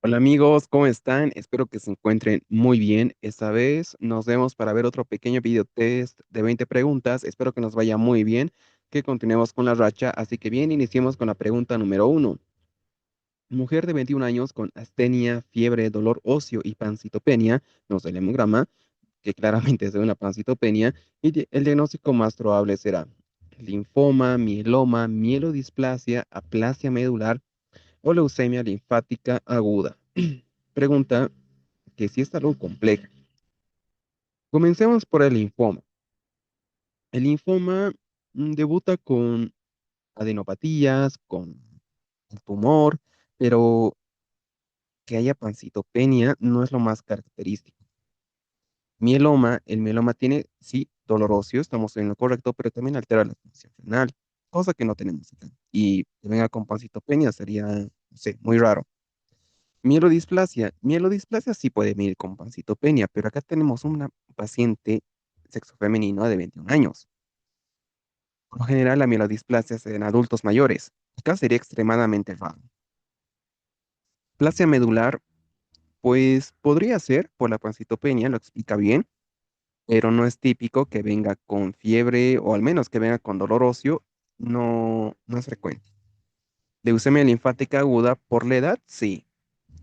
Hola amigos, ¿cómo están? Espero que se encuentren muy bien. Esta vez nos vemos para ver otro pequeño video test de 20 preguntas. Espero que nos vaya muy bien, que continuemos con la racha. Así que bien, iniciemos con la pregunta número uno. Mujer de 21 años con astenia, fiebre, dolor óseo y pancitopenia, nos da el hemograma, que claramente es de una pancitopenia, y el diagnóstico más probable será linfoma, mieloma, mielodisplasia, aplasia medular o leucemia linfática aguda. Pregunta que sí es algo compleja. Comencemos por el linfoma. El linfoma debuta con adenopatías, con el tumor, pero que haya pancitopenia no es lo más característico. Mieloma, el mieloma tiene, sí, dolor óseo, estamos en lo correcto, pero también altera la función renal, cosa que no tenemos acá. Y que venga con pancitopenia sería, no sé, muy raro. Mielodisplasia. Mielodisplasia sí puede venir con pancitopenia, pero acá tenemos una paciente sexo femenino de 21 años. Por lo general, la mielodisplasia se da en adultos mayores. Acá sería extremadamente raro. Plasia medular, pues podría ser por la pancitopenia, lo explica bien, pero no es típico que venga con fiebre o al menos que venga con dolor óseo, no es frecuente. Leucemia linfática aguda por la edad, sí.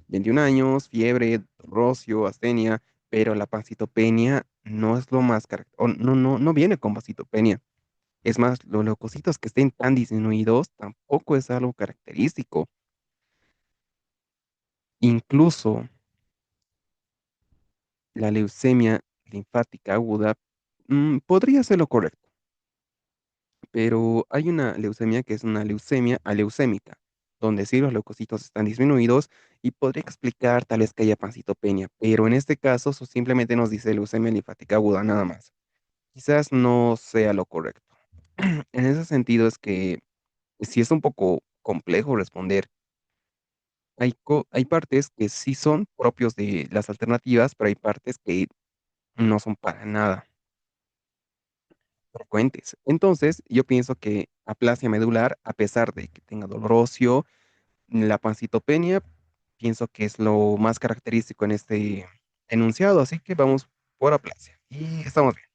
21 años, fiebre, rocio, astenia, pero la pancitopenia no es lo más característico, no viene con pancitopenia. Es más, los leucocitos que estén tan disminuidos tampoco es algo característico. Incluso la leucemia linfática aguda podría ser lo correcto, pero hay una leucemia que es una leucemia aleucémica, donde sí los leucocitos están disminuidos y podría explicar tal vez que haya pancitopenia, pero en este caso simplemente nos dice leucemia linfática aguda nada más. Quizás no sea lo correcto. En ese sentido es que sí es un poco complejo responder. Hay partes que sí son propios de las alternativas, pero hay partes que no son para nada frecuentes. Entonces, yo pienso que aplasia medular, a pesar de que tenga dolor óseo, la pancitopenia, pienso que es lo más característico en este enunciado, así que vamos por aplasia. Y estamos bien.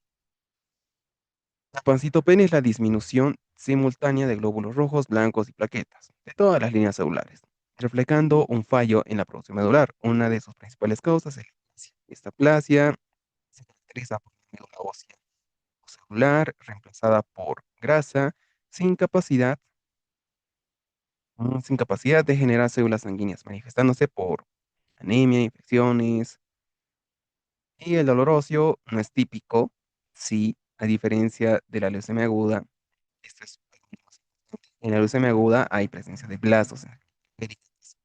La pancitopenia es la disminución simultánea de glóbulos rojos, blancos y plaquetas de todas las líneas celulares, reflejando un fallo en la producción medular. Una de sus principales causas es la aplasia. Esta aplasia se caracteriza por una médula ósea celular reemplazada por grasa sin capacidad, sin capacidad de generar células sanguíneas, manifestándose por anemia, infecciones. Y el dolor óseo no es típico, sí, a diferencia de la leucemia aguda. Esto es En la leucemia aguda hay presencia de blastos periféricos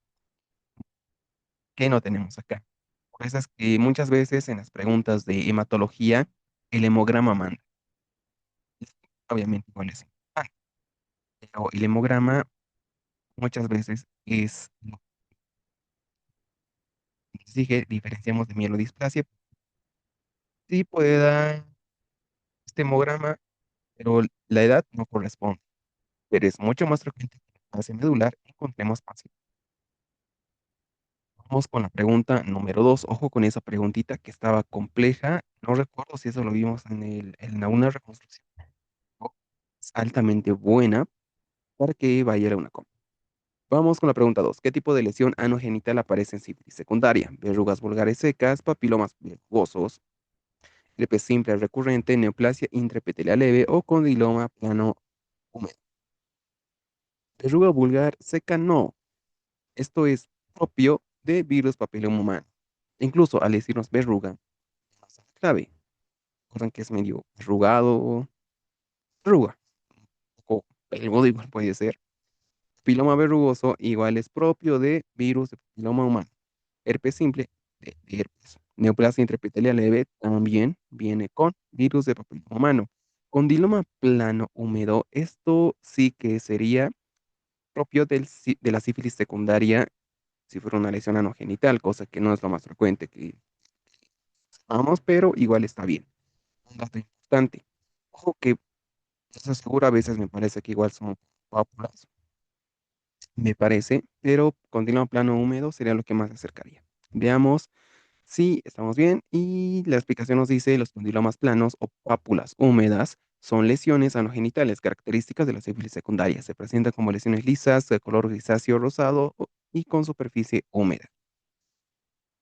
que no tenemos acá. Por eso es que muchas veces en las preguntas de hematología, el hemograma manda. Obviamente igual es importante, pero el hemograma muchas veces es lo que les dije, diferenciamos de mielodisplasia. Sí puede dar este hemograma, pero la edad no corresponde. Pero es mucho más frecuente que en la fase medular encontremos pacientes. Vamos con la pregunta número 2. Ojo con esa preguntita que estaba compleja. No recuerdo si eso lo vimos en una reconstrucción. Es altamente buena para que vaya a una compra. Vamos con la pregunta 2. ¿Qué tipo de lesión anogenital aparece en sífilis secundaria? Verrugas vulgares secas, papilomas verrugosos, herpes simple recurrente, neoplasia intraepitelial leve o condiloma plano húmedo. Verruga vulgar seca no. Esto es propio de virus papiloma humano. Incluso al decirnos verruga, es clave. Recuerdan que es medio arrugado, arruga, un poco peludo igual puede ser. Papiloma verrugoso igual es propio de virus de papiloma humano. Herpes simple de herpes. Neoplasia intraepitelial leve también viene con virus de papiloma humano. Condiloma plano húmedo, esto sí que sería propio de la sífilis secundaria si fuera una lesión anogenital, cosa que no es lo más frecuente que vamos, pero igual está bien. Un dato importante. Ojo que eso seguro a veces me parece que igual son pápulas. me parece, pero continuo plano húmedo sería lo que más se acercaría. Veamos si estamos bien y la explicación nos dice los condilomas planos o pápulas húmedas son lesiones anogenitales características de la sífilis secundaria. Se presentan como lesiones lisas de color grisáceo rosado y con superficie húmeda.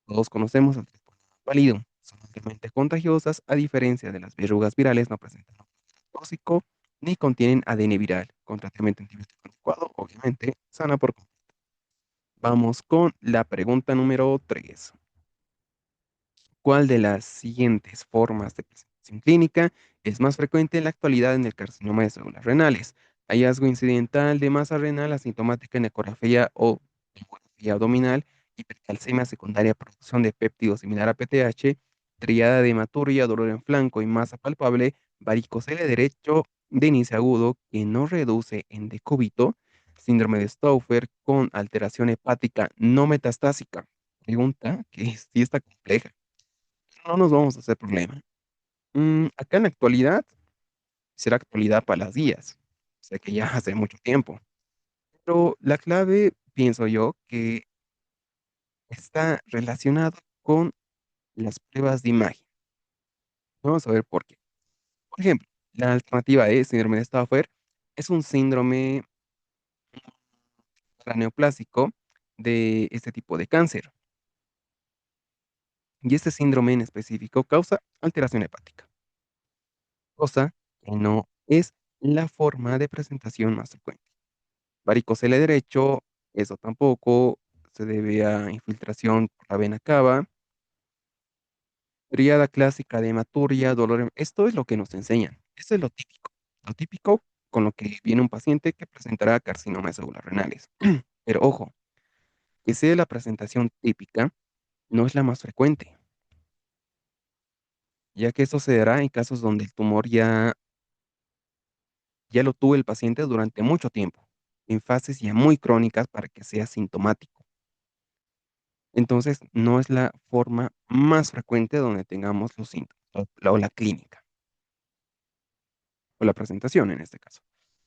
Todos conocemos al trastorno pálido. Son altamente contagiosas, a diferencia de las verrugas virales, no presentan tóxico ni contienen ADN viral. Con tratamiento antibiótico adecuado, obviamente, sana por completo. Vamos con la pregunta número 3. ¿Cuál de las siguientes formas de presentación clínica es más frecuente en la actualidad en el carcinoma de células renales? Hallazgo incidental de masa renal asintomática en ecografía o tomografía abdominal, hipercalcemia secundaria, producción de péptidos similar a PTH, triada de hematuria, dolor en flanco y masa palpable, varicocele derecho de inicio agudo que no reduce en decúbito, síndrome de Stauffer con alteración hepática no metastásica. Pregunta que sí está compleja. No nos vamos a hacer problema. Acá en la actualidad, será actualidad para las guías. Sé que ya hace mucho tiempo. Pero la clave, pienso yo, que está relacionado con las pruebas de imagen. Vamos a ver por qué. Por ejemplo, la alternativa de síndrome de Stauffer es un síndrome craneoplásico de este tipo de cáncer. Y este síndrome en específico causa alteración hepática, cosa que no es la forma de presentación más frecuente. Varicocele derecho, eso tampoco, se debe a infiltración por la vena cava. Tríada clásica de hematuria, dolor esto es lo que nos enseñan. Esto es lo típico con lo que viene un paciente que presentará carcinoma de células renales. Pero ojo, que sea la presentación típica, no es la más frecuente, ya que esto se dará en casos donde el tumor ya lo tuvo el paciente durante mucho tiempo, en fases ya muy crónicas para que sea sintomático. Entonces, no es la forma más frecuente donde tengamos los síntomas, o la clínica, o la presentación en este caso.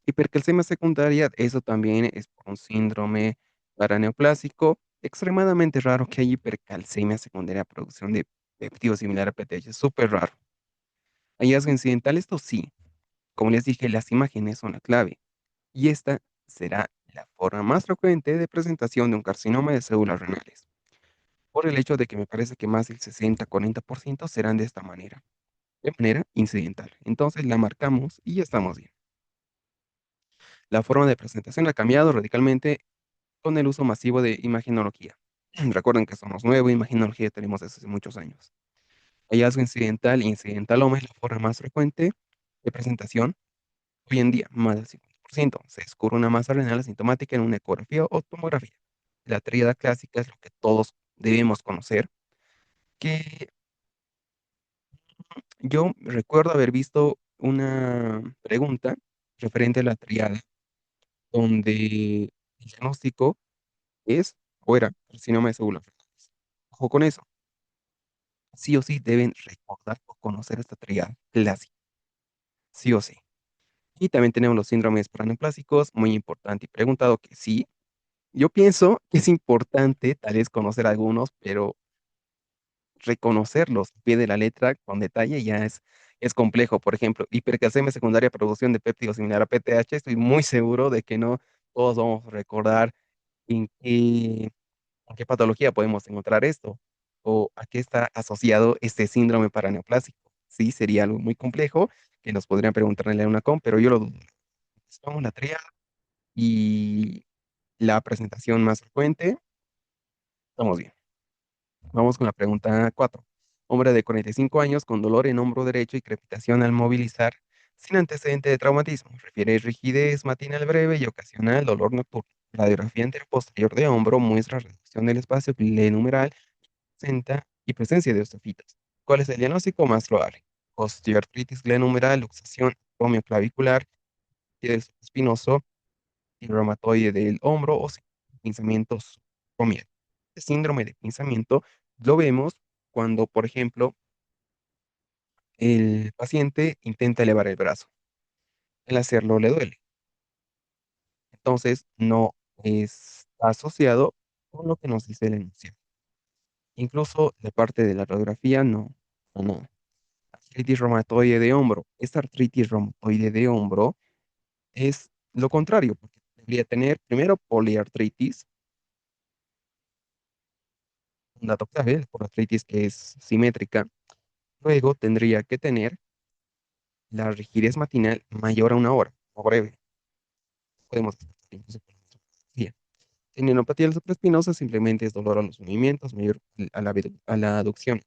Hipercalcemia secundaria, eso también es por un síndrome paraneoplásico, extremadamente raro que haya hipercalcemia secundaria, producción de péptidos similar a PTH, súper raro. Hallazgo incidental, esto sí, como les dije, las imágenes son la clave, y esta será la forma más frecuente de presentación de un carcinoma de células renales. Por el hecho de que me parece que más del 60-40% serán de esta manera, de manera incidental. Entonces la marcamos y ya estamos bien. La forma de presentación ha cambiado radicalmente con el uso masivo de imagenología. Recuerden que somos nuevo, imagenología tenemos desde hace muchos años. Hallazgo incidental e incidentaloma es la forma más frecuente de presentación hoy en día, más del 50%. Se descubre una masa renal asintomática en una ecografía o tomografía. La tríada clásica es lo que todos debemos conocer, que yo recuerdo haber visto una pregunta referente a la triada, donde el diagnóstico es o era carcinoma de células renales. Ojo con eso, sí o sí deben recordar o conocer esta triada clásica, sí o sí. Y también tenemos los síndromes paraneoplásicos, muy importante y preguntado que sí. Yo pienso que es importante tal vez conocer algunos, pero reconocerlos al pie de la letra con detalle ya es complejo. Por ejemplo, hipercalcemia secundaria, producción de péptidos similar a PTH, estoy muy seguro de que no todos vamos a recordar en qué patología podemos encontrar esto o a qué está asociado este síndrome paraneoplásico. Sí, sería algo muy complejo que nos podrían preguntar en la UNACOM, pero yo lo dudo. Vamos la tríada y la presentación más frecuente, estamos bien. Vamos con la pregunta 4. Hombre de 45 años con dolor en hombro derecho y crepitación al movilizar, sin antecedente de traumatismo. Refiere rigidez matinal breve y ocasional dolor nocturno. Radiografía anteroposterior de hombro muestra reducción del espacio glenumeral presenta y presencia de osteofitas. ¿Cuál es el diagnóstico más probable? Osteoartritis glenumeral, luxación clavicular, del espinoso y reumatoide del hombro o pinzamientos comiales. Este síndrome de pinzamiento lo vemos cuando, por ejemplo, el paciente intenta elevar el brazo. Al hacerlo le duele. Entonces, no está asociado con lo que nos dice el enunciado. Incluso la parte de la radiografía no. Artritis reumatoide de hombro. Esta artritis reumatoide de hombro es lo contrario, porque debería tener primero poliartritis, un dato clave, por artritis que es simétrica. Luego tendría que tener la rigidez matinal mayor a una hora, o breve. Podemos descartar incluso por la radiografía. Tendinopatía del supraespinosa simplemente es dolor a los movimientos, mayor a la aducción.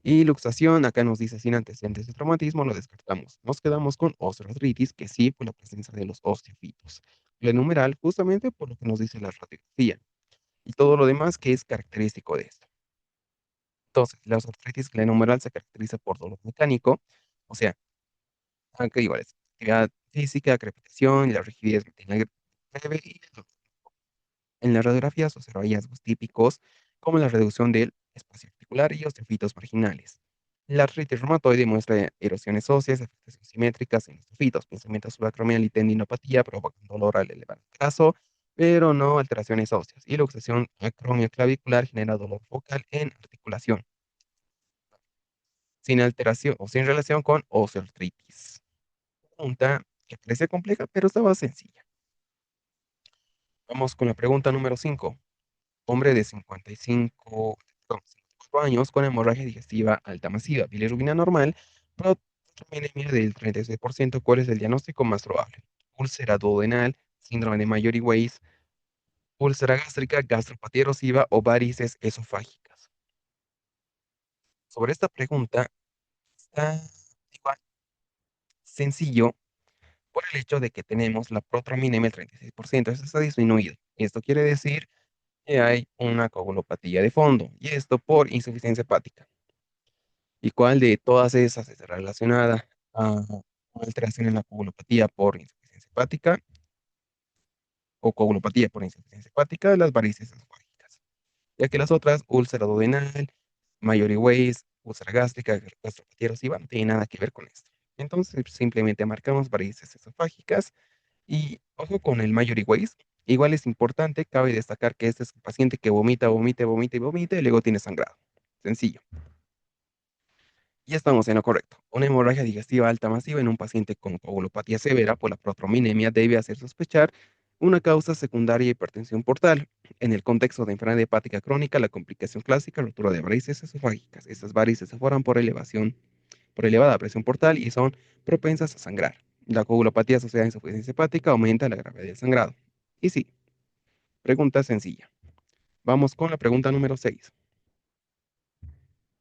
Y luxación, acá nos dice sin antecedentes de traumatismo, lo descartamos. Nos quedamos con osteoartritis, que sí, por la presencia de los osteofitos. La numeral, justamente por lo que nos dice la radiografía. Y todo lo demás que es característico de esto. Entonces, la osteoartritis glenohumeral se caracteriza por dolor mecánico, o sea, aunque igual es actividad física, crepitación, la rigidez matinal breve y el dolor. En las radiografías se observan hallazgos típicos como la reducción del espacio articular y osteofitos marginales. La artritis reumatoide muestra erosiones óseas, afectaciones simétricas en osteofitos, pinzamiento subacromial y tendinopatía provocan dolor al elevar el brazo, pero no alteraciones óseas. Y la luxación acromioclavicular genera dolor focal en articulación, sin alteración o sin relación con osteoartritis. Pregunta que parece compleja, pero estaba sencilla. Vamos con la pregunta número 5. Hombre de 54 años con hemorragia digestiva alta masiva, bilirrubina normal, protominemia del 36%. ¿Cuál es el diagnóstico más probable? Úlcera duodenal, síndrome de Mayory-Weiss, úlcera gástrica, gastropatía erosiva o varices esofágicas. Sobre esta pregunta está igual sencillo por el hecho de que tenemos la protominemia del 36%. Eso está disminuido. Esto quiere decir que hay una coagulopatía de fondo, y esto por insuficiencia hepática. ¿Y cuál de todas esas está relacionada a una alteración en la coagulopatía por insuficiencia hepática o coagulopatía por insuficiencia hepática? Las varices esofágicas, ya que las otras, úlcera duodenal, Mayory-Weiss, úlcera gástrica, gastropatía erosiva, no tiene nada que ver con esto. Entonces, simplemente marcamos varices esofágicas y ojo con el Mayory-Weiss. Igual es importante, cabe destacar que este es un paciente que vomita, vomita, vomita y vomita y luego tiene sangrado. Sencillo. Ya estamos en lo correcto. Una hemorragia digestiva alta masiva en un paciente con coagulopatía severa por la protrominemia debe hacer sospechar una causa secundaria de hipertensión portal. En el contexto de enfermedad hepática crónica, la complicación clásica, rotura de varices esofágicas. Estas varices se forman por elevada presión portal y son propensas a sangrar. La coagulopatía asociada a insuficiencia hepática aumenta la gravedad del sangrado. Y sí, pregunta sencilla. Vamos con la pregunta número 6.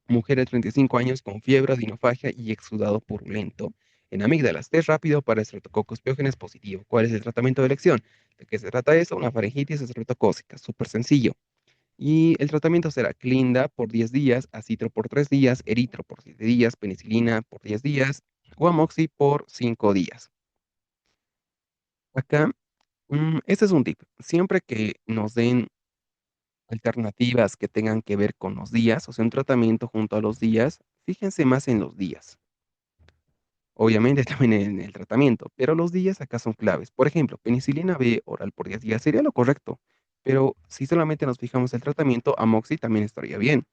Mujer de 35 años con fiebre, adenofagia y exudado purulento. En amígdalas, test rápido para estreptococcus pyogenes positivo. ¿Cuál es el tratamiento de elección? ¿De qué se trata eso? Una faringitis estreptocócica, súper sencillo. Y el tratamiento será Clinda por 10 días, Acitro por 3 días, Eritro por 7 días, penicilina por 10 días o Amoxi por 5 días. Acá, este es un tip. Siempre que nos den alternativas que tengan que ver con los días, o sea, un tratamiento junto a los días, fíjense más en los días. Obviamente también en el tratamiento, pero los días acá son claves. Por ejemplo, penicilina B oral por 10 días sería lo correcto, pero si solamente nos fijamos en el tratamiento, amoxi también estaría bien.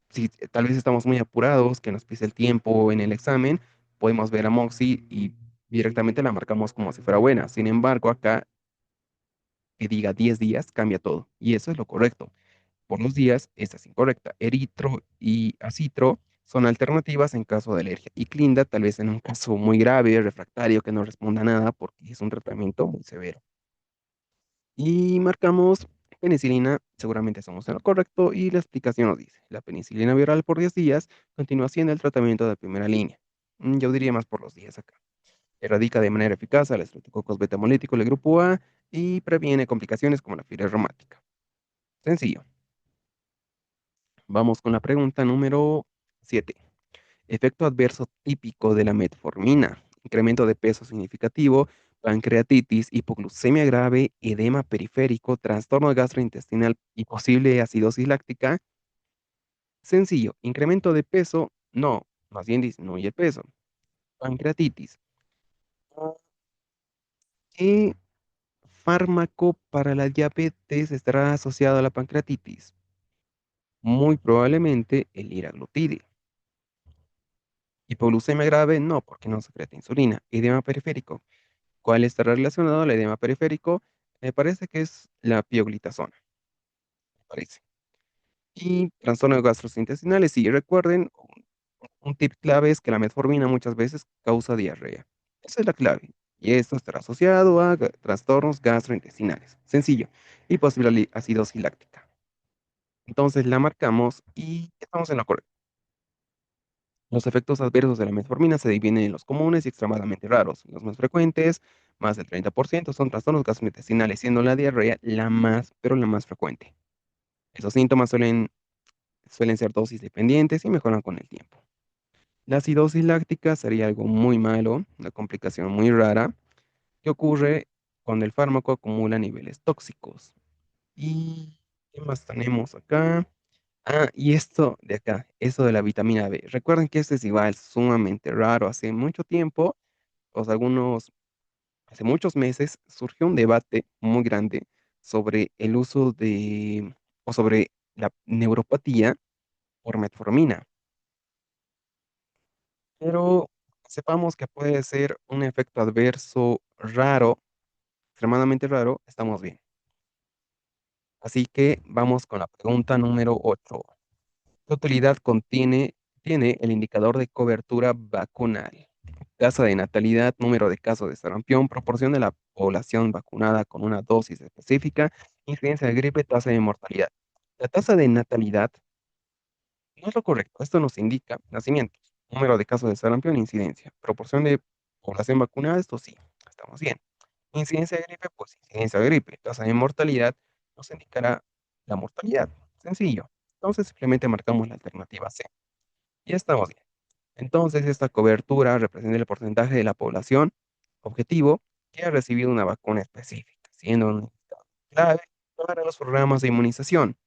Si tal vez estamos muy apurados, que nos pise el tiempo en el examen, podemos ver amoxi y directamente la marcamos como si fuera buena. Sin embargo, acá que diga 10 días cambia todo, y eso es lo correcto. Por los días, esta es incorrecta. Eritro y acitro son alternativas en caso de alergia. Y clinda tal vez en un caso muy grave, refractario, que no responda a nada porque es un tratamiento muy severo. Y marcamos penicilina, seguramente estamos en lo correcto y la explicación nos dice, la penicilina viral por 10 días continúa siendo el tratamiento de primera línea. Yo diría más por los días acá. Erradica de manera eficaz al estreptococcus beta hemolítico del grupo A y previene complicaciones como la fiebre reumática. Sencillo. Vamos con la pregunta número 7. Efecto adverso típico de la metformina: incremento de peso significativo, pancreatitis, hipoglucemia grave, edema periférico, trastorno gastrointestinal y posible acidosis láctica. Sencillo, incremento de peso, no, más bien disminuye el peso. Pancreatitis y fármaco para la diabetes estará asociado a la pancreatitis? Muy probablemente el liraglutide. Hipoglucemia grave, no, porque no secreta insulina. Edema periférico, ¿cuál estará relacionado al edema periférico? Me parece que es la pioglitazona, me parece. Y trastornos gastrointestinales, sí, recuerden, un tip clave es que la metformina muchas veces causa diarrea. Esa es la clave. Y esto estará asociado a trastornos gastrointestinales. Sencillo. Y posible acidosis láctica. Entonces la marcamos y estamos en lo correcto. Los efectos adversos de la metformina se dividen en los comunes y extremadamente raros. Los más frecuentes, más del 30%, son trastornos gastrointestinales, siendo la diarrea la más, pero la más frecuente. Esos síntomas suelen ser dosis dependientes y mejoran con el tiempo. La acidosis láctica sería algo muy malo, una complicación muy rara, que ocurre cuando el fármaco acumula niveles tóxicos. ¿Y qué más tenemos acá? Ah, y esto de acá, eso de la vitamina B. Recuerden que este es igual sumamente raro. Hace mucho tiempo, o sea, hace muchos meses, surgió un debate muy grande sobre el uso o sobre la neuropatía por metformina. Pero sepamos que puede ser un efecto adverso raro, extremadamente raro, estamos bien. Así que vamos con la pregunta número 8. ¿Qué utilidad tiene el indicador de cobertura vacunal? Tasa de natalidad, número de casos de sarampión, proporción de la población vacunada con una dosis específica, incidencia de gripe, tasa de mortalidad. La tasa de natalidad no es lo correcto. Esto nos indica nacimientos, número de casos de sarampión, incidencia. Proporción de población vacunada, esto sí, estamos bien. Incidencia de gripe, pues incidencia de gripe. Tasa de mortalidad nos indicará la mortalidad. Sencillo. Entonces simplemente marcamos la alternativa C. Y estamos bien. Entonces esta cobertura representa el porcentaje de la población objetivo que ha recibido una vacuna específica, siendo un indicador clave para los programas de inmunización.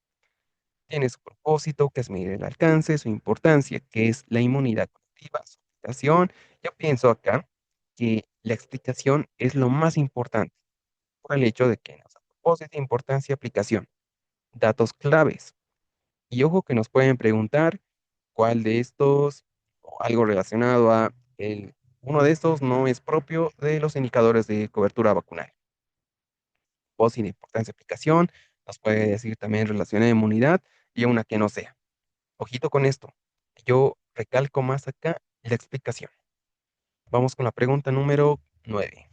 Tiene su propósito, que es medir el alcance, su importancia, que es la inmunidad colectiva, su aplicación. Yo pienso acá que la explicación es lo más importante por el hecho de que nos da propósito, importancia, aplicación, datos claves. Y ojo que nos pueden preguntar cuál de estos o algo relacionado a uno de estos no es propio de los indicadores de cobertura vacunal. Propósito, importancia, aplicación, nos puede decir también relación de inmunidad y una que no sea. Ojito con esto. Yo recalco más acá la explicación. Vamos con la pregunta número 9.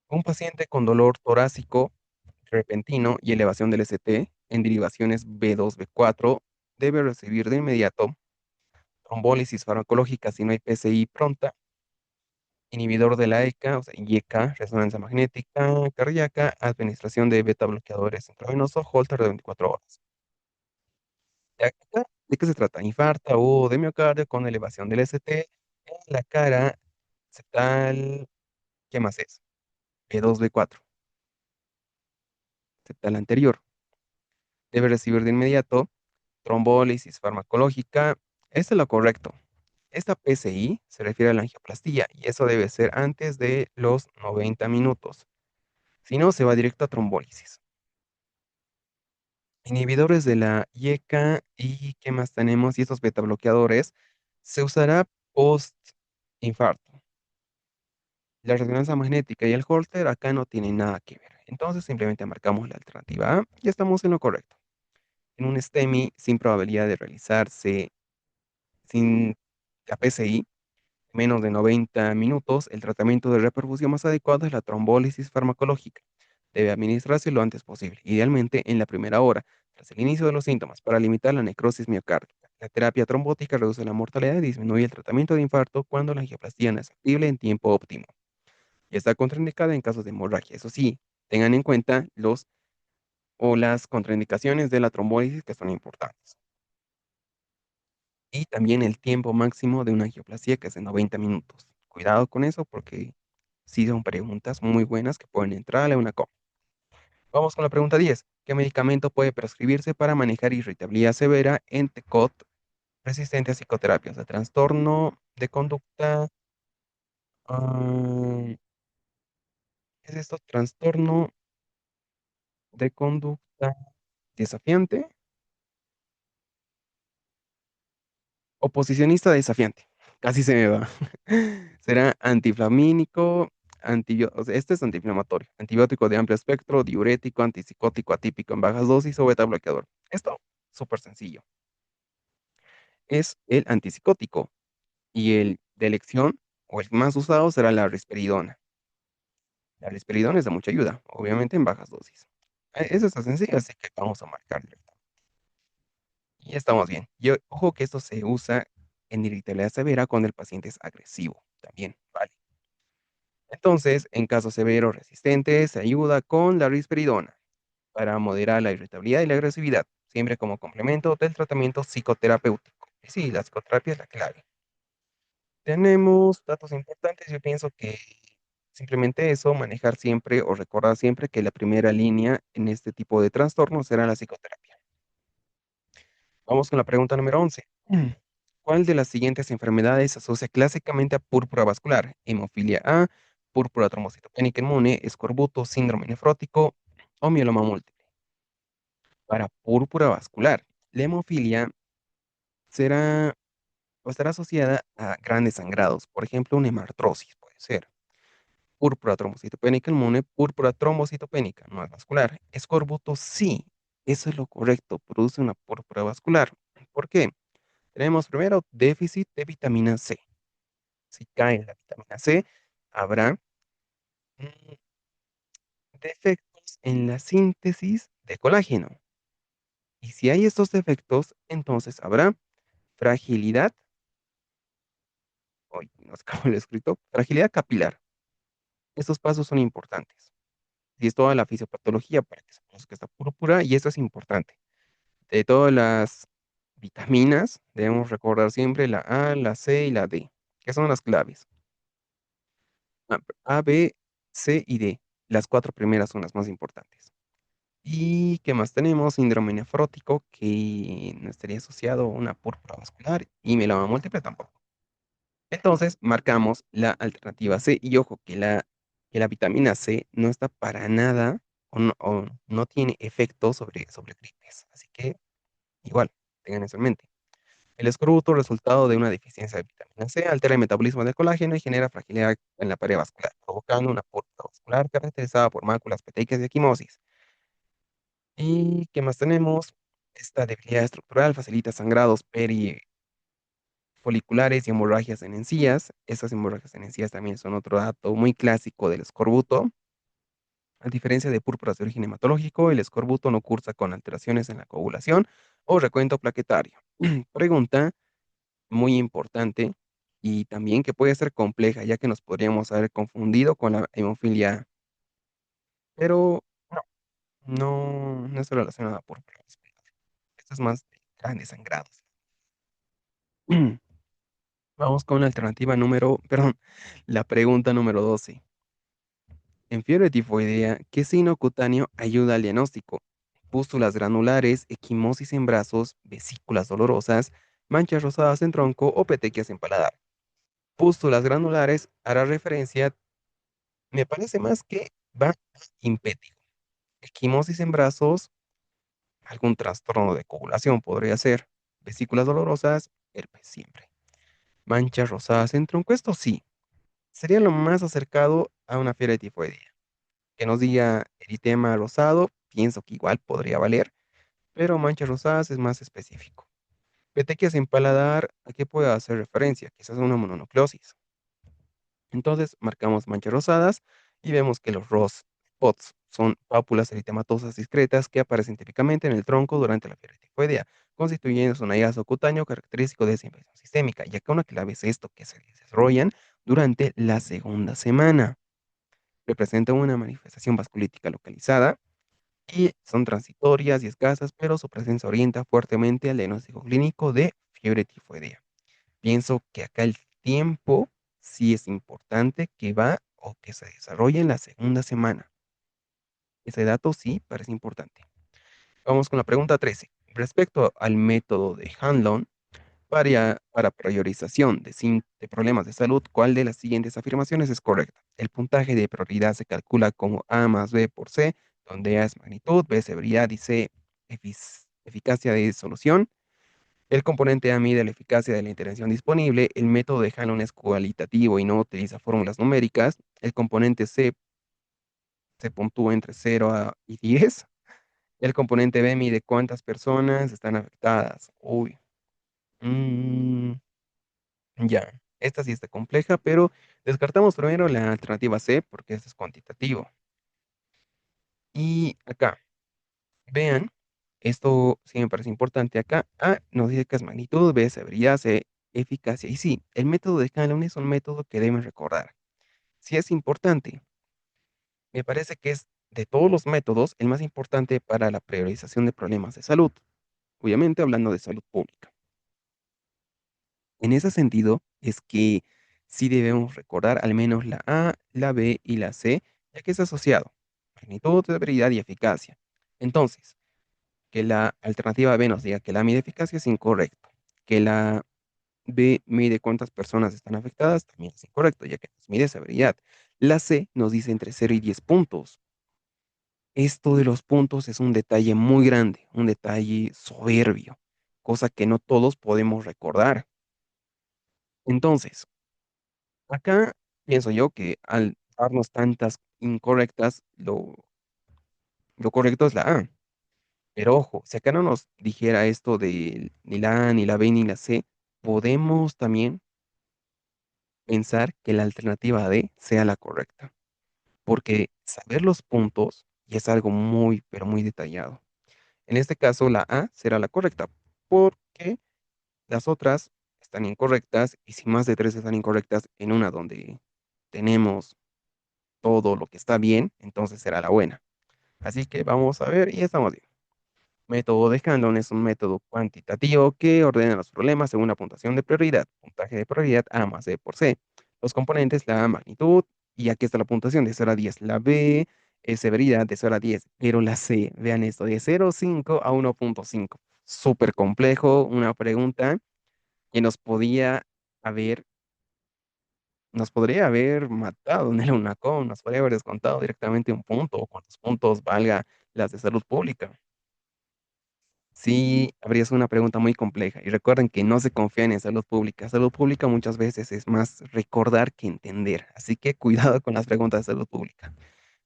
Un paciente con dolor torácico repentino y elevación del ST en derivaciones B2, B4 debe recibir de inmediato trombólisis farmacológica si no hay PCI pronta, inhibidor de la ECA, o sea, YK, resonancia magnética cardíaca, administración de beta bloqueadores intravenosos, Holter de 24 horas. ¿De qué se trata? Infarta o de miocardio con elevación del ST en la cara septal, ¿qué más es? B2, B4, septal anterior. Debe recibir de inmediato trombólisis farmacológica. Esto es lo correcto. Esta PCI se refiere a la angioplastía y eso debe ser antes de los 90 minutos. Si no, se va directo a trombólisis. Inhibidores de la YECA y ¿qué más tenemos? Y estos beta bloqueadores se usará post infarto. La resonancia magnética y el Holter acá no tienen nada que ver. Entonces simplemente marcamos la alternativa A y estamos en lo correcto. En un STEMI sin probabilidad de realizarse sin la PCI, menos de 90 minutos, el tratamiento de reperfusión más adecuado es la trombólisis farmacológica. Debe administrarse lo antes posible, idealmente en la primera hora, tras el inicio de los síntomas, para limitar la necrosis miocárdica. La terapia trombótica reduce la mortalidad y disminuye el tratamiento de infarto cuando la angioplastía no es factible en tiempo óptimo. Y está contraindicada en casos de hemorragia. Eso sí, tengan en cuenta las contraindicaciones de la trombólisis que son importantes. Y también el tiempo máximo de una angioplastia, que es de 90 minutos. Cuidado con eso porque sí son preguntas muy buenas que pueden entrar a una coma. Vamos con la pregunta 10. ¿Qué medicamento puede prescribirse para manejar irritabilidad severa en TECOT resistente a psicoterapias de trastorno de conducta? ah, ¿Es esto trastorno de conducta desafiante? Oposicionista desafiante. Casi se me va. Será antiflamínico, o sea, este es antiinflamatorio, antibiótico de amplio espectro, diurético, antipsicótico atípico en bajas dosis o beta bloqueador. Esto, súper sencillo. Es el antipsicótico y el de elección o el más usado será la risperidona. La risperidona es de mucha ayuda, obviamente en bajas dosis. Eso está sencillo, así que vamos a marcarle. Y estamos bien. Y ojo que esto se usa en irritabilidad severa cuando el paciente es agresivo. También, vale. Entonces, en casos severos resistentes, se ayuda con la risperidona para moderar la irritabilidad y la agresividad, siempre como complemento del tratamiento psicoterapéutico. Y sí, la psicoterapia es la clave. Tenemos datos importantes, yo pienso que simplemente eso, manejar siempre o recordar siempre que la primera línea en este tipo de trastornos será la psicoterapia. Vamos con la pregunta número 11. ¿Cuál de las siguientes enfermedades se asocia clásicamente a púrpura vascular? Hemofilia A, púrpura trombocitopénica inmune, escorbuto, síndrome nefrótico o mieloma múltiple. Para púrpura vascular, la hemofilia será o estará asociada a grandes sangrados, por ejemplo, una hemartrosis puede ser. Púrpura trombocitopénica inmune, púrpura trombocitopénica, no es vascular. Escorbuto sí, eso es lo correcto, produce una púrpura vascular. ¿Por qué? Tenemos primero déficit de vitamina C. Si cae la vitamina C, habrá mm, defectos en la síntesis de colágeno. Y si hay estos defectos, entonces habrá fragilidad, hoy no sé cómo lo he escrito, fragilidad capilar. Estos pasos son importantes. Y es toda la fisiopatología para que se produzca esta púrpura, y esto es importante. De todas las vitaminas, debemos recordar siempre la A, la C y la D, que son las claves. A, B, C y D. Las 4 primeras son las más importantes. ¿Y qué más tenemos? Síndrome nefrótico, que no estaría asociado a una púrpura vascular y mieloma múltiple tampoco. Entonces, marcamos la alternativa C y ojo que la vitamina C no está para nada o no tiene efecto sobre gripes. Así que igual, tengan eso en mente. El escorbuto, resultado de una deficiencia de vitamina C, altera el metabolismo del colágeno y genera fragilidad en la pared vascular, provocando una púrpura vascular caracterizada por máculas peteicas y equimosis. ¿Y qué más tenemos? Esta debilidad estructural facilita sangrados perifoliculares y hemorragias en encías. Estas hemorragias en encías también son otro dato muy clásico del escorbuto. A diferencia de púrpuras de origen hematológico, el escorbuto no cursa con alteraciones en la coagulación o recuento plaquetario. Pregunta muy importante y también que puede ser compleja, ya que nos podríamos haber confundido con la hemofilia A, pero no está relacionada a púrpuras. Esto es más de grandes sangrados. Vamos con la alternativa perdón, la pregunta número 12. En fiebre tifoidea, ¿qué signo cutáneo ayuda al diagnóstico? Pústulas granulares, equimosis en brazos, vesículas dolorosas, manchas rosadas en tronco o petequias en paladar. Pústulas granulares hará referencia, me parece más que va a impétigo. Equimosis en brazos, algún trastorno de coagulación podría ser. Vesículas dolorosas, herpes siempre. Manchas rosadas en tronco, esto sí, sería lo más acercado a una fiebre tifoidea. Que nos diga eritema rosado, pienso que igual podría valer, pero manchas rosadas es más específico. Petequias en paladar, ¿a qué puede hacer referencia? Quizás a una mononucleosis. Entonces marcamos manchas rosadas y vemos que los ROS spots son pápulas eritematosas discretas que aparecen típicamente en el tronco durante la fiebre tifoidea, constituyendo un hallazgo cutáneo característico de esa infección sistémica, y acá una clave es esto, que se desarrollan durante la segunda semana. Representan una manifestación vasculítica localizada y son transitorias y escasas, pero su presencia orienta fuertemente al diagnóstico clínico de fiebre tifoidea. Pienso que acá el tiempo sí es importante que va o que se desarrolle en la segunda semana. Ese dato sí parece importante. Vamos con la pregunta 13. Respecto al método de Hanlon, Para priorización de problemas de salud, ¿cuál de las siguientes afirmaciones es correcta? El puntaje de prioridad se calcula como A más B por C, donde A es magnitud, B es severidad y C eficacia de solución. El componente A mide la eficacia de la intervención disponible. El método de Hanlon es cualitativo y no utiliza fórmulas numéricas. El componente C se puntúa entre 0 y 10. El componente B mide cuántas personas están afectadas. Uy. mm, Ya, esta sí está compleja, pero descartamos primero la alternativa C porque este es cuantitativo. Y acá, vean, esto sí me parece importante. Acá A nos dice que es magnitud, B severidad, C eficacia. Y sí, el método de Calhoun es un método que deben recordar. Si es importante, me parece que es de todos los métodos el más importante para la priorización de problemas de salud. Obviamente hablando de salud pública. En ese sentido, es que sí debemos recordar al menos la A, la B y la C, ya que es asociado. Magnitud, severidad y eficacia. Entonces, que la alternativa B nos diga que la mide eficacia es incorrecto. Que la B mide cuántas personas están afectadas también es incorrecto, ya que nos mide severidad. La C nos dice entre 0 y 10 puntos. Esto de los puntos es un detalle muy grande, un detalle soberbio, cosa que no todos podemos recordar. Entonces, acá pienso yo que al darnos tantas incorrectas, lo correcto es la A. Pero ojo, si acá no nos dijera esto de ni la A, ni la B, ni la C, podemos también pensar que la alternativa D sea la correcta, porque saber los puntos ya es algo muy, pero muy detallado. En este caso, la A será la correcta, porque las otras están incorrectas, y si más de tres están incorrectas en una donde tenemos todo lo que está bien, entonces será la buena. Así que vamos a ver y estamos bien. Método de Scanlon es un método cuantitativo que ordena los problemas según la puntuación de prioridad. Puntaje de prioridad A más B por C. Los componentes, la A magnitud, y aquí está la puntuación de 0 a 10. La B es severidad de 0 a 10, pero la C, vean esto, de 0,5 a 1,5. Súper complejo, una pregunta que haber nos podría haber matado en el UNACOM, nos podría haber descontado directamente un punto, o cuántos puntos valga las de salud pública. Sí, habría sido una pregunta muy compleja. Y recuerden que no se confían en salud pública. Salud pública muchas veces es más recordar que entender. Así que cuidado con las preguntas de salud pública.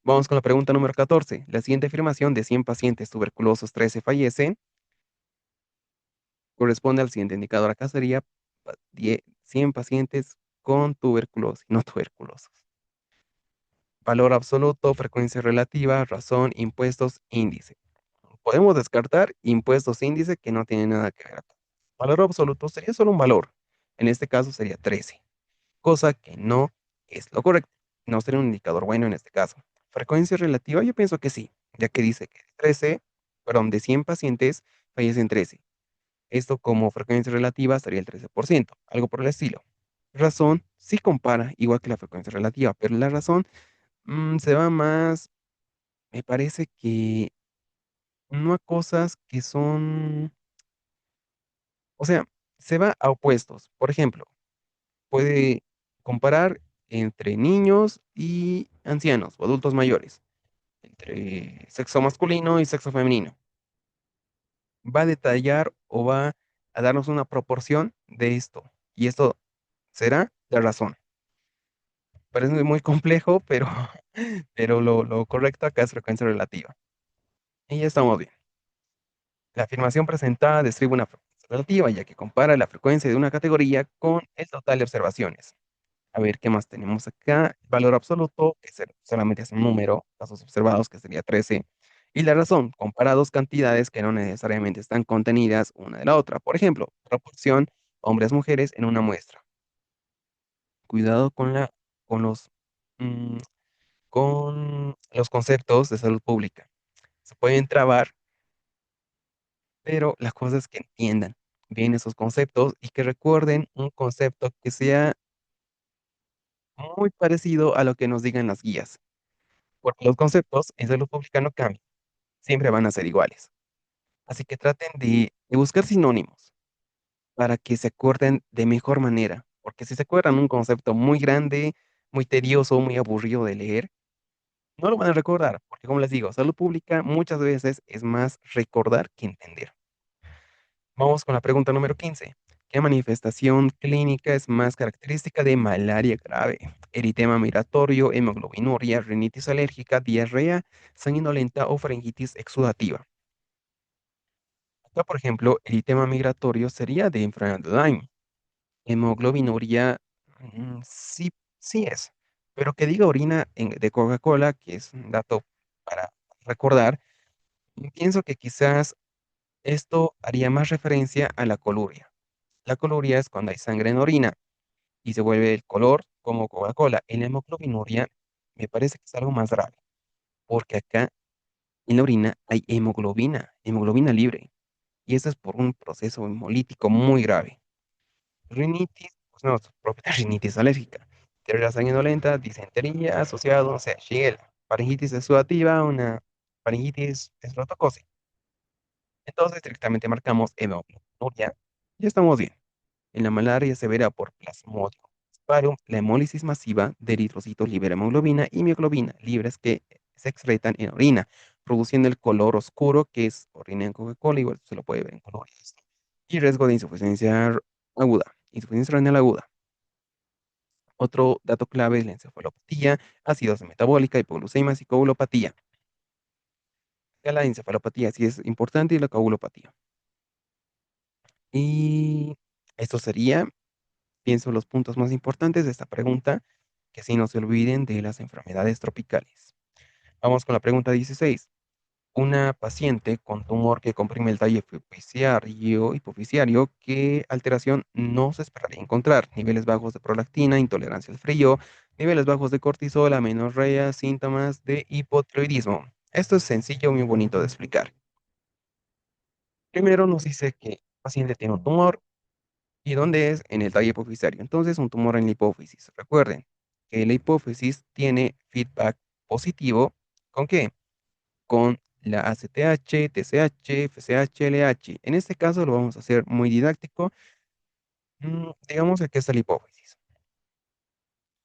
Vamos con la pregunta número 14. La siguiente afirmación de 100 pacientes tuberculosos, 13 fallecen, corresponde al siguiente indicador. Acá sería 100 pacientes con tuberculosis, no tuberculosos. Valor absoluto, frecuencia relativa, razón, impuestos, índice. Podemos descartar impuestos, índice, que no tiene nada que ver acá. Valor absoluto sería solo un valor. En este caso sería 13, cosa que no es lo correcto. No sería un indicador bueno en este caso. Frecuencia relativa, yo pienso que sí, ya que dice que 13, perdón, de 100 pacientes fallecen 13. Esto como frecuencia relativa sería el 13%, algo por el estilo. Razón sí compara igual que la frecuencia relativa, pero la razón se va más, me parece que no a cosas que son, o sea, se va a opuestos. Por ejemplo, puede comparar entre niños y ancianos o adultos mayores, entre sexo masculino y sexo femenino. Va a detallar o va a darnos una proporción de esto. Y esto será la razón. Parece muy complejo, pero, pero lo correcto acá es frecuencia relativa. Y ya estamos bien. La afirmación presentada describe una frecuencia relativa, ya que compara la frecuencia de una categoría con el total de observaciones. A ver, ¿qué más tenemos acá? Valor absoluto, que solamente es un número, casos observados, que sería 13. Y la razón, compara dos cantidades que no necesariamente están contenidas una de la otra. Por ejemplo, proporción hombres-mujeres en una muestra. Cuidado con los, mm, con los conceptos de salud pública. Se pueden trabar, pero la cosa es que entiendan bien esos conceptos y que recuerden un concepto que sea muy parecido a lo que nos digan las guías. Porque los conceptos en salud pública no cambian, siempre van a ser iguales. Así que traten de buscar sinónimos. para que se acuerden de mejor manera, porque si se acuerdan un concepto muy grande, muy tedioso, muy aburrido de leer, no lo van a recordar, porque como les digo, salud pública muchas veces es más recordar que entender. Vamos con la pregunta número 15. ¿Qué manifestación clínica es más característica de malaria grave? Eritema migratorio, hemoglobinuria, rinitis alérgica, diarrea sanguinolenta o faringitis exudativa. Acá, por ejemplo, eritema migratorio sería de enfermedad de Lyme. Hemoglobinuria, sí, sí es. Pero que diga orina de Coca-Cola, que es un dato para recordar, pienso que quizás esto haría más referencia a la coluria. La coluria es cuando hay sangre en orina y se vuelve el color como Coca-Cola. En la hemoglobinuria me parece que es algo más grave, porque acá en la orina hay hemoglobina, hemoglobina libre, y eso es por un proceso hemolítico muy grave. Rinitis, pues no, su propia rinitis alérgica. Diarrea sanguinolenta, disentería, asociado, o sea, Shigella. Faringitis exudativa, una faringitis estreptococcus. Entonces, directamente marcamos hemoglobinuria y estamos bien. En la malaria severa por Plasmodium falciparum, la hemólisis masiva de eritrocitos libera hemoglobina y mioglobina libres que se excretan en orina, produciendo el color oscuro que es orina en Coca-Cola, igual se lo puede ver en colores. Y riesgo de insuficiencia aguda, insuficiencia renal aguda. Otro dato clave es la encefalopatía, acidosis metabólica, hipoglucemia y coagulopatía. Ya la encefalopatía sí es importante y la coagulopatía. Y esto sería, pienso, los puntos más importantes de esta pregunta, que si no se olviden de las enfermedades tropicales. Vamos con la pregunta 16. Una paciente con tumor que comprime el tallo hipoficiario, ¿qué alteración no se esperaría encontrar? Niveles bajos de prolactina, intolerancia al frío, niveles bajos de cortisol, amenorrea, síntomas de hipotiroidismo. Esto es sencillo y muy bonito de explicar. Primero nos dice que el paciente tiene un tumor. ¿Y dónde es? En el tallo hipofisario. Entonces, un tumor en la hipófisis. Recuerden que la hipófisis tiene feedback positivo. ¿Con qué? Con la ACTH, TSH, FSH, LH. En este caso lo vamos a hacer muy didáctico. Digamos que aquí está la hipófisis.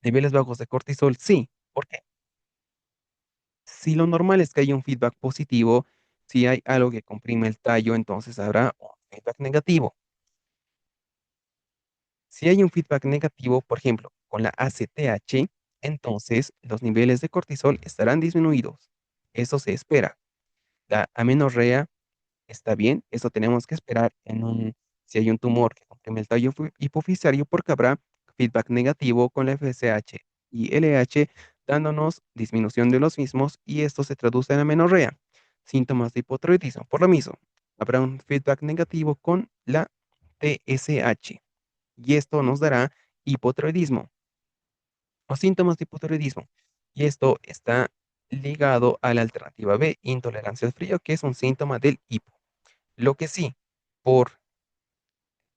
Niveles bajos de cortisol, sí. ¿Por qué? Si lo normal es que haya un feedback positivo, si hay algo que comprime el tallo, entonces habrá un feedback negativo. Si hay un feedback negativo, por ejemplo, con la ACTH, entonces los niveles de cortisol estarán disminuidos. Eso se espera. La amenorrea está bien, eso tenemos que esperar si hay un tumor que comprime el tallo hipofisario, porque habrá feedback negativo con la FSH y LH, dándonos disminución de los mismos, y esto se traduce en amenorrea. Síntomas de hipotiroidismo, por lo mismo, habrá un feedback negativo con la TSH y esto nos dará hipotiroidismo o síntomas de hipotiroidismo. Y esto está ligado a la alternativa B, intolerancia al frío, que es un síntoma del hipo. Lo que sí, por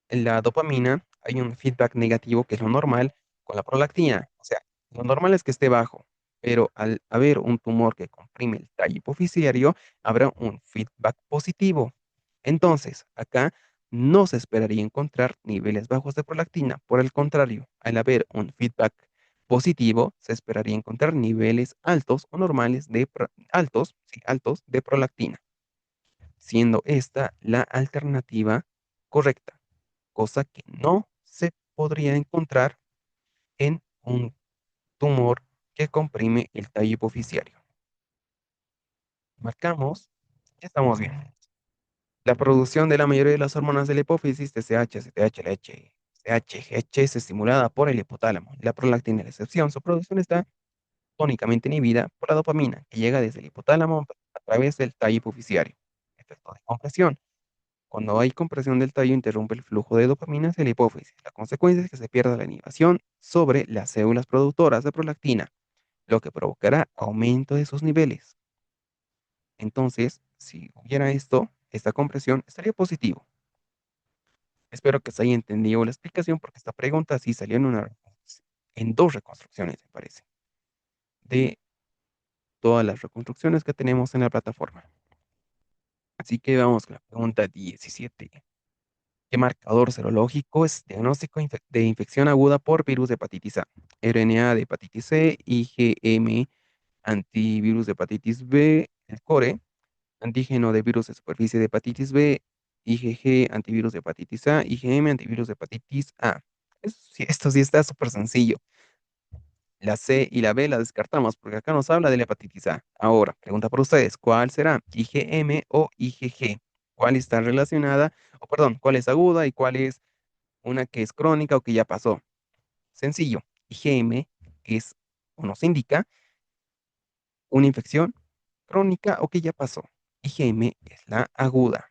la dopamina hay un feedback negativo, que es lo normal, con la prolactina. O sea, lo normal es que esté bajo, pero al haber un tumor que comprime el tallo hipoficiario, habrá un feedback positivo. Entonces, acá no se esperaría encontrar niveles bajos de prolactina. Por el contrario, al haber un feedback positivo, se esperaría encontrar niveles altos o normales altos, sí, altos de prolactina, siendo esta la alternativa correcta, cosa que no se podría encontrar en un tumor que comprime el tallo hipoficiario. Marcamos, ya estamos bien. La producción de la mayoría de las hormonas de la hipófisis, TSH, ACTH, LH, CH, es estimulada por el hipotálamo. La prolactina es la excepción. Su producción está tónicamente inhibida por la dopamina, que llega desde el hipotálamo a través del tallo hipoficiario. Efecto de compresión. Cuando hay compresión del tallo, interrumpe el flujo de dopamina hacia la hipófisis. La consecuencia es que se pierda la inhibición sobre las células productoras de prolactina, lo que provocará aumento de sus niveles. Entonces, si hubiera esta compresión, estaría positivo. Espero que se haya entendido la explicación, porque esta pregunta sí salió en dos reconstrucciones, me parece, de todas las reconstrucciones que tenemos en la plataforma. Así que vamos con la pregunta 17. ¿Qué marcador serológico es diagnóstico de infección aguda por virus de hepatitis A? RNA de hepatitis C, IgM, antivirus de hepatitis B, el core, antígeno de virus de superficie de hepatitis B, IgG, antivirus de hepatitis A, IgM, antivirus de hepatitis A. Esto sí está súper sencillo. La C y la B la descartamos porque acá nos habla de la hepatitis A. Ahora, pregunta para ustedes, ¿cuál será? ¿IgM o IgG? ¿Cuál está relacionada? O perdón, ¿cuál es aguda y cuál es una que es crónica o que ya pasó? Sencillo. IgM es o nos indica una infección crónica o que ya pasó. IgM es la aguda.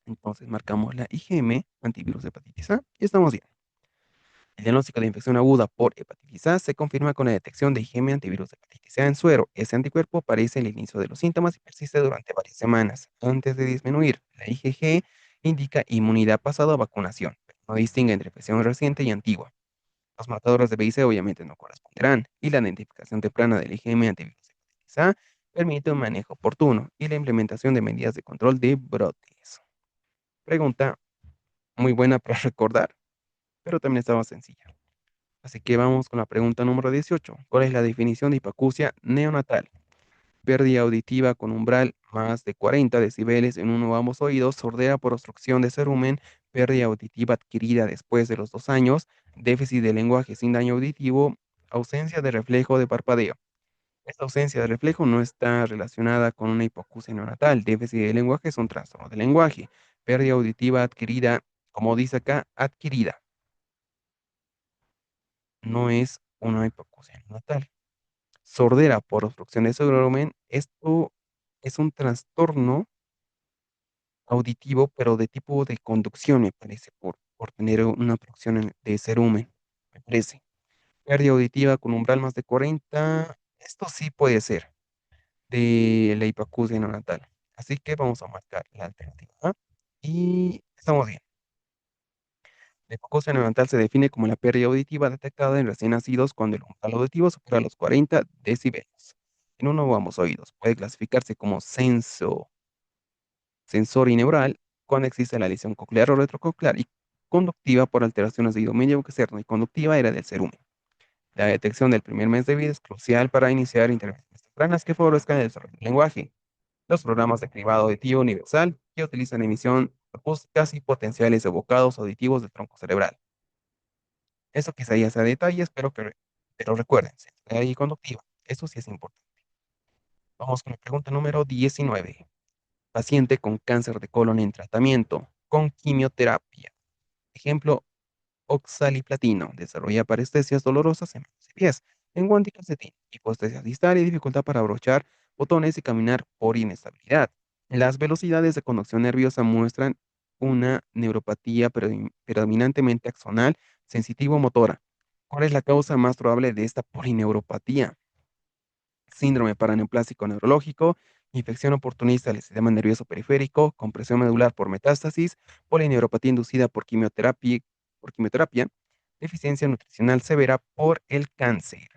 Entonces marcamos la IgM, antivirus de hepatitis A, y estamos bien. El diagnóstico de infección aguda por hepatitis A se confirma con la detección de IgM antivirus de hepatitis A en suero. Ese anticuerpo aparece al inicio de los síntomas y persiste durante varias semanas antes de disminuir. La IgG indica inmunidad pasada a vacunación, pero no distingue entre infección reciente y antigua. Los marcadores de BIC obviamente no corresponderán y la identificación temprana del IgM antivirus de hepatitis A permite un manejo oportuno y la implementación de medidas de control de brotes. Pregunta muy buena para recordar, pero también estaba sencilla. Así que vamos con la pregunta número 18. ¿Cuál es la definición de hipoacusia neonatal? Pérdida auditiva con umbral más de 40 decibeles en uno o ambos oídos, sordera por obstrucción de cerumen, pérdida auditiva adquirida después de los 2 años, déficit de lenguaje sin daño auditivo, ausencia de reflejo de parpadeo. Esta ausencia de reflejo no está relacionada con una hipoacusia neonatal. Déficit de lenguaje es un trastorno de lenguaje. Pérdida auditiva adquirida, como dice acá, adquirida, no es una hipoacusia neonatal. Sordera por obstrucción de cerumen, esto es un trastorno auditivo, pero de tipo de conducción, me parece, por tener una obstrucción de cerumen, me parece. Pérdida auditiva con umbral más de 40, esto sí puede ser de la hipoacusia neonatal. Así que vamos a marcar la alternativa A y estamos bien. La hipoacusia neonatal se define como la pérdida auditiva detectada en recién nacidos cuando el umbral auditivo supera los 40 decibeles en uno o ambos oídos. Puede clasificarse como sensorineural cuando existe la lesión coclear o retrococlear y conductiva por alteraciones de oído medio externo y conductiva era del cerumen. La detección del primer mes de vida es crucial para iniciar intervenciones tempranas que favorezcan el desarrollo del lenguaje. Los programas de cribado auditivo universal que utilizan emisión acústicas y potenciales evocados auditivos del tronco cerebral. Eso quizá ya sea detalles, pero recuerden, sensibilidad y conductiva. Eso sí es importante. Vamos con la pregunta número 19. Paciente con cáncer de colon en tratamiento con quimioterapia. Ejemplo, oxaliplatino. Desarrolla parestesias dolorosas en manos y pies. Lengua anticalcetín. Hipoestesia distal y dificultad para abrochar botones y caminar por inestabilidad. Las velocidades de conducción nerviosa muestran una neuropatía predominantemente axonal sensitivo-motora. ¿Cuál es la causa más probable de esta polineuropatía? Síndrome paraneoplásico neurológico, infección oportunista del sistema nervioso periférico, compresión medular por metástasis, polineuropatía inducida por quimioterapia, deficiencia nutricional severa por el cáncer.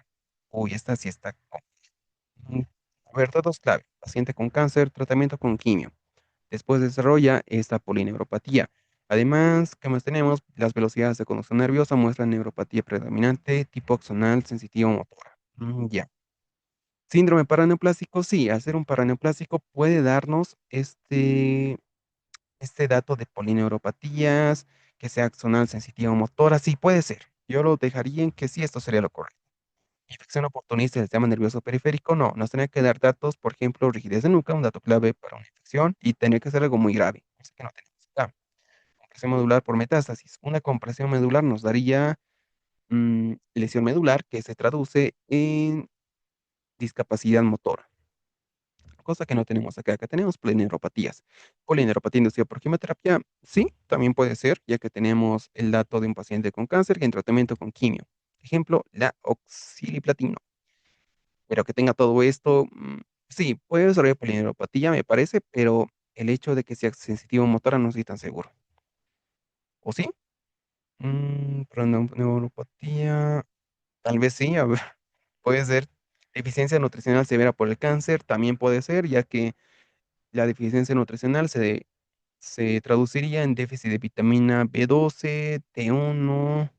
Uy, esta sí está. Mm, A ver, datos clave. Paciente con cáncer, tratamiento con quimio. Después desarrolla esta polineuropatía. Además, ¿qué más tenemos? Las velocidades de conducción nerviosa muestran neuropatía predominante, tipo axonal, sensitivo motora. Ya. Síndrome paraneoplásico, sí, al ser un paraneoplásico puede darnos este dato de polineuropatías, que sea axonal, sensitivo motora, sí, puede ser. Yo lo dejaría en que sí, esto sería lo correcto. Infección oportunista del sistema nervioso periférico, no, nos tenía que dar datos, por ejemplo, rigidez de nuca, un dato clave para una infección, y tenía que ser algo muy grave, así que no tenemos acá. Compresión medular por metástasis. Una compresión medular nos daría lesión medular que se traduce en discapacidad motora. Cosa que no tenemos acá. Acá tenemos polineuropatías. Polineuropatía inducida por quimioterapia, sí, también puede ser, ya que tenemos el dato de un paciente con cáncer que en tratamiento con quimio. Ejemplo, la oxiliplatino. Pero que tenga todo esto, sí, puede desarrollar polineuropatía, me parece, pero el hecho de que sea sensitivo motora no estoy tan seguro. ¿O sí? Polineuropatía, tal vez sí, a ver, puede ser. Deficiencia nutricional severa por el cáncer, también puede ser, ya que la deficiencia nutricional Se traduciría en déficit de vitamina B12, T1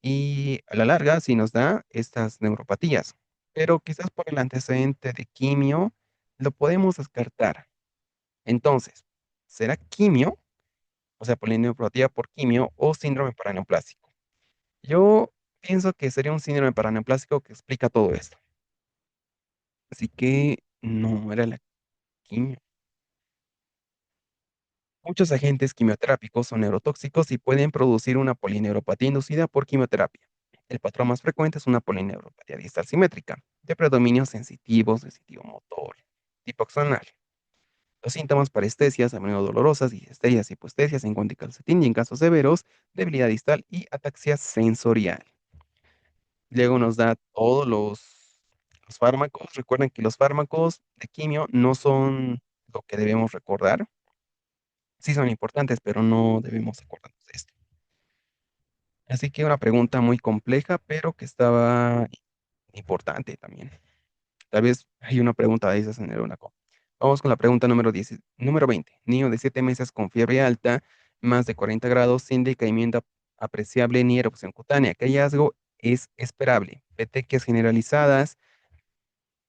y a la larga sí nos da estas neuropatías. Pero quizás por el antecedente de quimio lo podemos descartar. Entonces, ¿será quimio? O sea, polineuropatía por quimio o síndrome paraneoplásico. Yo pienso que sería un síndrome paraneoplásico que explica todo esto. Así que no era la quimio. Muchos agentes quimioterápicos son neurotóxicos y pueden producir una polineuropatía inducida por quimioterapia. El patrón más frecuente es una polineuropatía distal simétrica, de predominio sensitivo, sensitivo motor, tipo axonal. Los síntomas parestesias, a menudo dolorosas, digesterias, hipoestesias en cuanto a calcetín y en casos severos, debilidad distal y ataxia sensorial. Luego nos da todos los fármacos. Recuerden que los fármacos de quimio no son lo que debemos recordar. Sí son importantes, pero no debemos acordarnos de esto. Así que una pregunta muy compleja, pero que estaba importante también. Tal vez hay una pregunta de esas en el UNACO. Vamos con la pregunta número 20. Niño de 7 meses con fiebre alta, más de 40 grados, sin decaimiento apreciable ni erupción cutánea. ¿Qué hallazgo es esperable? Petequias generalizadas,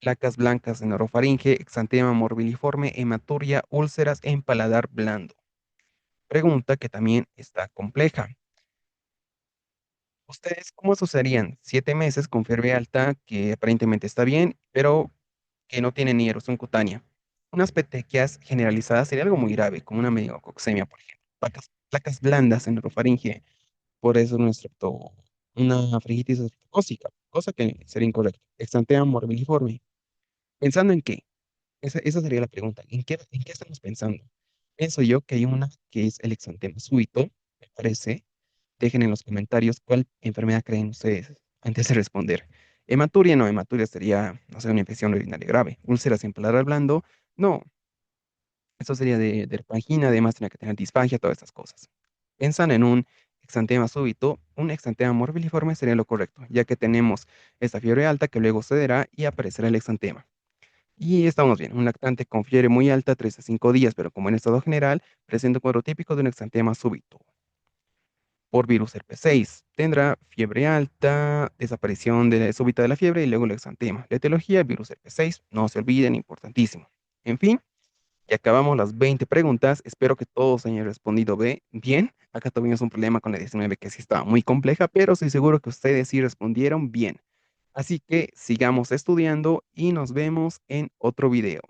placas blancas en orofaringe, exantema morbiliforme, hematuria, úlceras en paladar blando. Pregunta que también está compleja. ¿Ustedes cómo asociarían 7 meses con fiebre alta que aparentemente está bien, pero que no tiene ni erosión cutánea? Unas petequias generalizadas sería algo muy grave, como una meningococcemia, por ejemplo. Placas blandas en orofaringe, por eso una faringitis estreptocócica, cosa que sería incorrecta. Exantema morbiliforme. ¿Pensando en qué? Esa sería la pregunta. ¿En qué estamos pensando? Pienso yo que hay una que es el exantema súbito, me parece. Dejen en los comentarios cuál enfermedad creen ustedes antes de responder. Hematuria, no, hematuria sería, no sé, una infección urinaria grave. Úlceras en paladar blando, no, eso sería de pangina, además tiene que tener disfagia, todas estas cosas. Piensan en un exantema súbito, un exantema morbiliforme sería lo correcto, ya que tenemos esta fiebre alta que luego cederá y aparecerá el exantema. Y estamos bien, un lactante con fiebre muy alta, 3 a 5 días, pero como en estado general, presenta un cuadro típico de un exantema súbito por virus herpes 6. Tendrá fiebre alta, desaparición súbita de la fiebre y luego el exantema. La etiología, virus herpes 6, no se olviden, importantísimo. En fin, ya acabamos las 20 preguntas. Espero que todos hayan respondido bien. Acá tuvimos un problema con la 19 que sí estaba muy compleja, pero estoy seguro que ustedes sí respondieron bien. Así que sigamos estudiando y nos vemos en otro video.